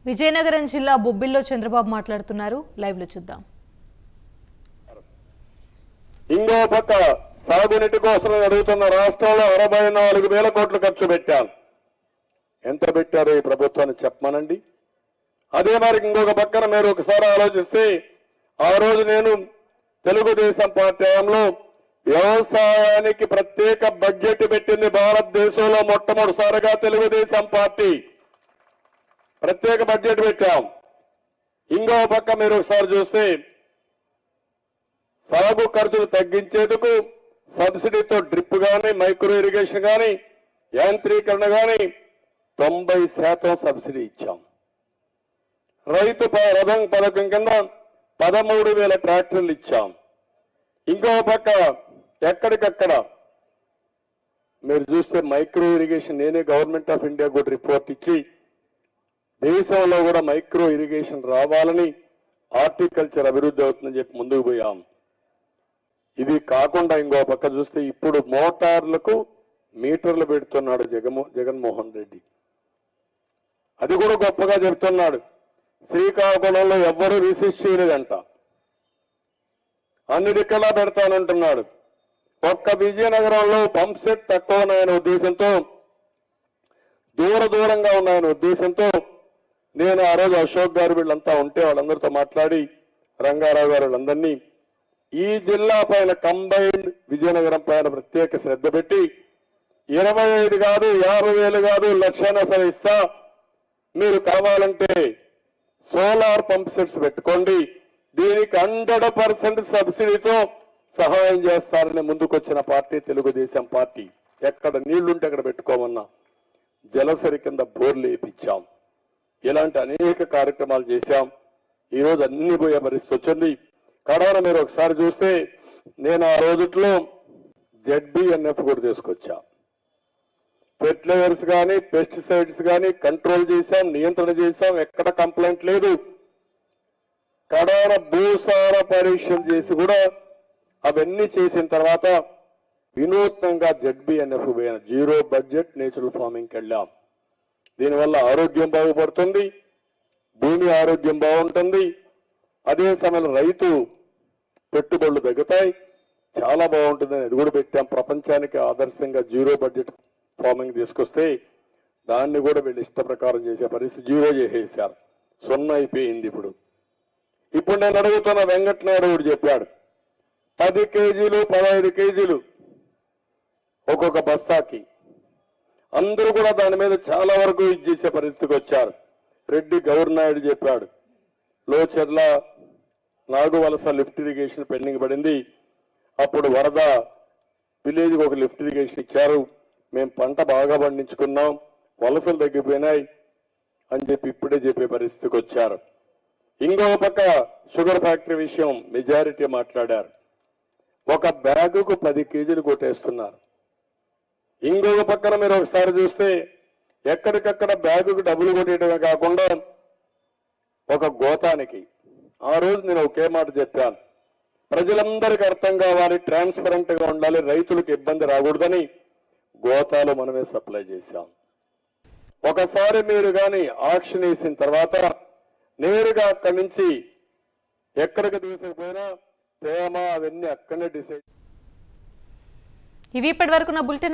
విజయనగరం జిల్లా బొబ్బిల్లో చంద్రబాబు మాట్లాడుతున్నారు. లైవ్ లో చూద్దాం. ఇంకో పక్క సాగునీటి కోసం అడుగుతున్న రాష్ట్రంలో 64,000 కోట్లు ఖర్చు పెట్టాం. ఎంత పెట్టారో ఈ ప్రభుత్వాన్ని చెప్పమనండి. అదే మరి ఇంకొక పక్కన మీరు ఒకసారి ఆలోచిస్తే ఆ రోజు నేను తెలుగుదేశం పార్టీ హయాంలో వ్యవసాయానికి ప్రత్యేక బడ్జెట్ పెట్టింది భారతదేశంలో మొట్టమొదటిసారిగా తెలుగుదేశం పార్టీ ప్రత్యేక బడ్జెట్ పెట్టాం. ఇంకో పక్క మీరు ఒకసారి చూస్తే సాగు ఖర్చులు తగ్గించేందుకు సబ్సిడీతో డ్రిప్ గాని మైక్రో ఇరిగేషన్ గాని యాంత్రీకరణ గాని 90% సబ్సిడీ ఇచ్చాం. రైతు రథం పథకం కింద 13,000 ట్రాక్టర్లు ఇచ్చాం. ఇంకో పక్క ఎక్కడికక్కడ మీరు చూస్తే మైక్రో ఇరిగేషన్ నేనే గవర్నమెంట్ ఆఫ్ ఇండియా కూడా రిపోర్ట్ ఇచ్చి దేశంలో కూడా మైక్రో ఇరిగేషన్ రావాలని హార్టికల్చర్ అభివృద్ధి అవుతుందని చెప్పి ముందుకు పోయాం. ఇది కాకుండా ఇంకో పక్క చూస్తే ఇప్పుడు మోటార్లకు మీటర్లు పెడుతున్నాడు జగన్మోహన్ రెడ్డి. అది కూడా గొప్పగా చెప్తున్నాడు. శ్రీకాకుళంలో ఎవ్వరూ రిసిస్ట్ చేయలేదంట, అన్ని దిక్కలా పెడతానంటున్నాడు. ఒక్క విజయనగరంలో పంప్ సెట్ తక్కువ ఉన్నాయనే ఉద్దేశంతో దూరంగా ఉన్నాయనే ఉద్దేశంతో నేను ఆ రోజు అశోక్ గారు వీళ్ళంతా ఉంటే వాళ్ళందరితో మాట్లాడి రంగారావు గారు వాళ్ళందరినీ ఈ జిల్లా పైన కంబైన్డ్ విజయనగరం పైన ప్రత్యేక శ్రద్ధ పెట్టి 25 కాదు 50,000 కాదు 1,00,000 సరే ఇస్తా, మీరు కావాలంటే సోలార్ పంప్ సెట్స్ పెట్టుకోండి, దీనికి 100% సబ్సిడీతో సహాయం చేస్తారని ముందుకొచ్చిన పార్టీ తెలుగుదేశం పార్టీ. ఎక్కడ నీళ్లుంటే అక్కడ పెట్టుకోమన్నా జలసరి కింద బోర్లు వేయించాం. ఇలాంటి అనేక కార్యక్రమాలు చేశాం. ఈరోజు అన్ని పోయే పరిస్థితి వచ్చింది. కడవన మీరు ఒకసారి చూస్తే నేను ఆ రోజుట్లో ZBNF కూడా తీసుకొచ్చా. ఫెర్టిలైజర్స్ కానీ పెస్టిసైడ్స్ కానీ కంట్రోల్ చేశాం, నియంత్రణ చేశాం, ఎక్కడ కంప్లైంట్ లేదు. కడవన భూసార పరీక్షలు చేసి కూడా అవన్నీ చేసిన తర్వాత వినూత్నంగా ZBNF పోయిన జీరో బడ్జెట్ నేచురల్ ఫార్మింగ్కి వెళ్ళాం. దీనివల్ల ఆరోగ్యం బాగుపడుతుంది, భూమి ఆరోగ్యం బాగుంటుంది, అదే సమయంలో రైతు పెట్టుబడులు తగ్గుతాయి, చాలా బాగుంటుందని అది కూడా పెట్టాం. ప్రపంచానికి ఆదర్శంగా జీరో బడ్జెట్ ఫార్మింగ్ తీసుకొస్తే దాన్ని కూడా వీళ్ళు ఇష్ట ప్రకారం చేసే పరిస్థితి జీరో చేసేసారు. 0 అయిపోయింది. ఇప్పుడు నేను అడుగుతున్న వెంకటనాయుడు కూడా చెప్పాడు 10 కేజీలు 15 కేజీలు ఒక్కొక్క బస్తాకి. అందరూ కూడా దాని మీద చాలా వరకు ఇచ్చేసే పరిస్థితికి వచ్చారు. రెడ్డి గౌరనాయుడు చెప్పాడు లోచెర్ల నాగువలస లిఫ్ట్ ఇరిగేషన్ పెండింగ్ పడింది, అప్పుడు వరద విలేజ్కి ఒక లిఫ్ట్ ఇరిగేషన్ ఇచ్చారు, మేము పంట బాగా పండించుకున్నాం, వలసలు తగ్గిపోయినాయి అని చెప్పి ఇప్పుడే చెప్పే పరిస్థితికి వచ్చారు. ఇంకో పక్క షుగర్ ఫ్యాక్టరీ విషయం మెజారిటీ మాట్లాడారు. ఒక బ్యాగుకు 10 కేజీలు కొట్టేస్తున్నారు. ఇంకొక పక్కన మీరు ఒకసారి చూస్తే ఎక్కడికక్కడ బ్యాగుకు డబ్బులు కొట్టేయడమే కాకుండా ఒక గోతానికి ఆ రోజు నేను ఒకే మాట చెప్పాను, ప్రజలందరికీ అర్థం కావాలి, ట్రాన్స్పరెంట్ గా ఉండాలి, రైతులకు ఇబ్బంది రాకూడదని గోతాలు మనమే సప్లై చేశాం. ఒకసారి మీరు కానీ ఆక్షన్ వేసిన తర్వాత నేరుగా అక్కడి నుంచి ఎక్కడికి తీసుకుపోయినా తేమ అవన్నీ అక్కడనే డిసైడ్. ఇవి ఇప్పటి వరకు నా బులెటిన్.